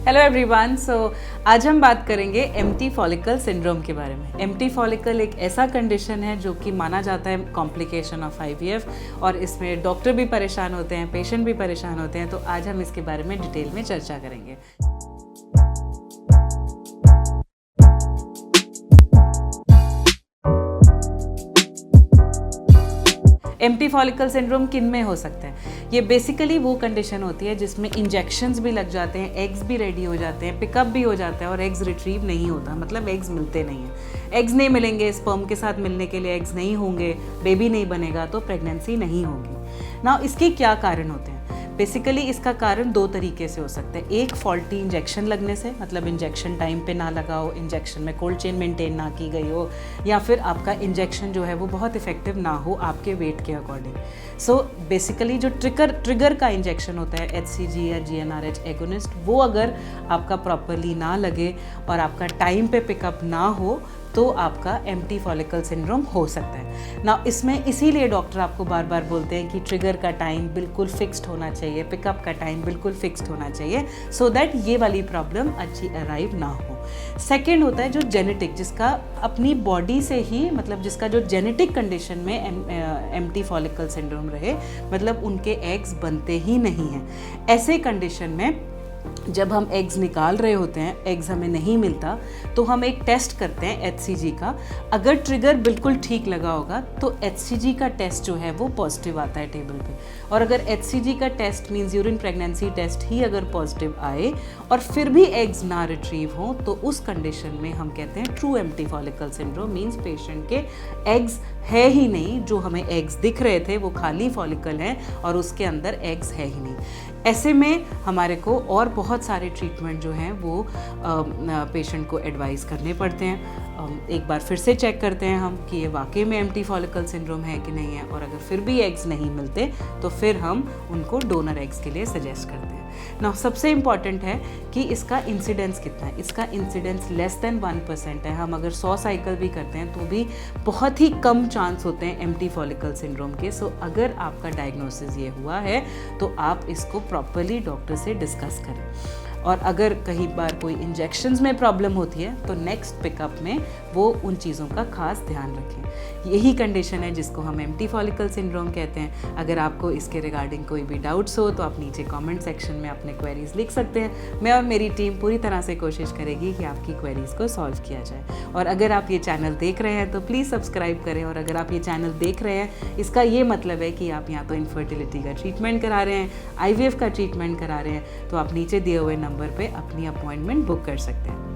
Hello everyone. आज हम बात करेंगे एम्प्टी फॉलिकल सिंड्रोम के बारे में। एम्प्टी फॉलिकल एक ऐसा कंडीशन है जो कि माना जाता है कॉम्प्लिकेशन ऑफ आईवीएफ और इसमें डॉक्टर भी परेशान होते हैं, पेशेंट भी परेशान होते हैं। तो आज हम इसके बारे में डिटेल में चर्चा करेंगे। एम्प्टी फॉलिकल सिंड्रोम किन में हो सकता है? ये बेसिकली वो कंडीशन होती है जिसमें इंजेक्शंस भी लग जाते हैं, एग्स भी रेडी हो जाते हैं, पिकअप भी हो जाता है और एग्स रिट्रीव नहीं होता, मतलब एग्स मिलते नहीं हैं। एग्स नहीं मिलेंगे, स्पर्म के साथ मिलने के लिए एग्स नहीं होंगे, बेबी नहीं बनेगा तो प्रेगनेंसी नहीं होगी। ना इसके क्या कारण होते हैं? बेसिकली इसका कारण दो तरीके से हो सकते हैं। एक फॉल्टी इंजेक्शन लगने से, मतलब इंजेक्शन टाइम पे ना लगा हो, इंजेक्शन में कोल्ड चेन मेंटेन ना की गई हो, या फिर आपका इंजेक्शन जो है वो बहुत इफेक्टिव ना हो आपके वेट के अकॉर्डिंग। सो बेसिकली जो ट्रिगर का इंजेक्शन होता है HCG या GnRH एगोनिस्ट, वो अगर आपका प्रॉपरली ना लगे और आपका टाइम पे पिकअप ना हो तो आपका एम्प्टी फॉलिकल सिंड्रोम हो सकता है ना। इसमें इसीलिए डॉक्टर आपको बार बार बोलते हैं कि ट्रिगर का टाइम बिल्कुल फिक्स्ड होना चाहिए, पिकअप का टाइम बिल्कुल फिक्स्ड होना चाहिए, सो दैट ये वाली प्रॉब्लम अच्छी अराइव ना हो। सेकेंड होता है जो जेनेटिक, जिसका अपनी बॉडी से ही, मतलब जिसका जो जेनेटिक कंडीशन में एम्प्टी फॉलिकल सिंड्रोम रहे, मतलब उनके एग्स बनते ही नहीं हैं। ऐसे कंडीशन में जब हम एग्स निकाल रहे होते हैं, एग्स हमें नहीं मिलता, तो हम एक टेस्ट करते हैं HCG का। अगर ट्रिगर बिल्कुल ठीक लगा होगा तो HCG का टेस्ट जो है वो पॉजिटिव आता है टेबल पे, और अगर HCG का test means urine pregnancy test ही अगर पॉजिटिव आए और फिर भी एग्स ना रिट्रीव हो, तो उस कंडीशन में हम कहते हैं true empty follicle syndrome. Means patient के एग्स है ही नहीं, जो हमें एग्स दिख रहे थे वो खाली फॉलिकल हैं और उसके अंदर एग्स है ही नहीं। ऐसे में हमारे को और बहुत सारे ट्रीटमेंट जो हैं वो पेशेंट को एडवाइस करने पड़ते हैं। एक बार फिर से चेक करते हैं हम कि ये वाकई में एम्प्टी फॉलिकल सिंड्रोम है कि नहीं है, और अगर फिर भी एग्स नहीं मिलते तो फिर हम उनको डोनर एग्स के लिए सजेस्ट करते हैं ना। सबसे इम्पॉर्टेंट है कि इसका इंसिडेंस कितना है। इसका इंसिडेंस लेस देन 1% है। हम अगर 100 साइकिल भी करते हैं तो भी बहुत ही कम चांस होते हैं एम्प्टी फॉलिकल सिंड्रोम के। सो अगर आपका डायग्नोसिस ये हुआ है तो आप इसको प्रॉपर्ली डॉक्टर से डिस्कस करें। और अगर कहीं बार कोई इंजेक्शंस में प्रॉब्लम होती है तो नेक्स्ट पिकअप में वो उन चीज़ों का खास ध्यान रखें। यही कंडीशन है जिसको हम एम्प्टी फॉलिकल सिंड्रोम कहते हैं। अगर आपको इसके रिगार्डिंग कोई भी डाउट्स हो तो आप नीचे कमेंट सेक्शन में अपने क्वेरीज लिख सकते हैं। मैं और मेरी टीम पूरी तरह से कोशिश करेगी कि आपकी क्वेरीज को सॉल्व किया जाए। और अगर आप ये चैनल देख रहे हैं तो प्लीज़ सब्सक्राइब करें। और अगर आप ये चैनल देख रहे हैं, इसका ये मतलब है कि आप या तो इनफर्टिलिटी का ट्रीटमेंट करा रहे हैं, IVF का ट्रीटमेंट करा रहे हैं, तो आप नीचे दिए हुए नंबर पे अपनी अपॉइंटमेंट बुक कर सकते हैं।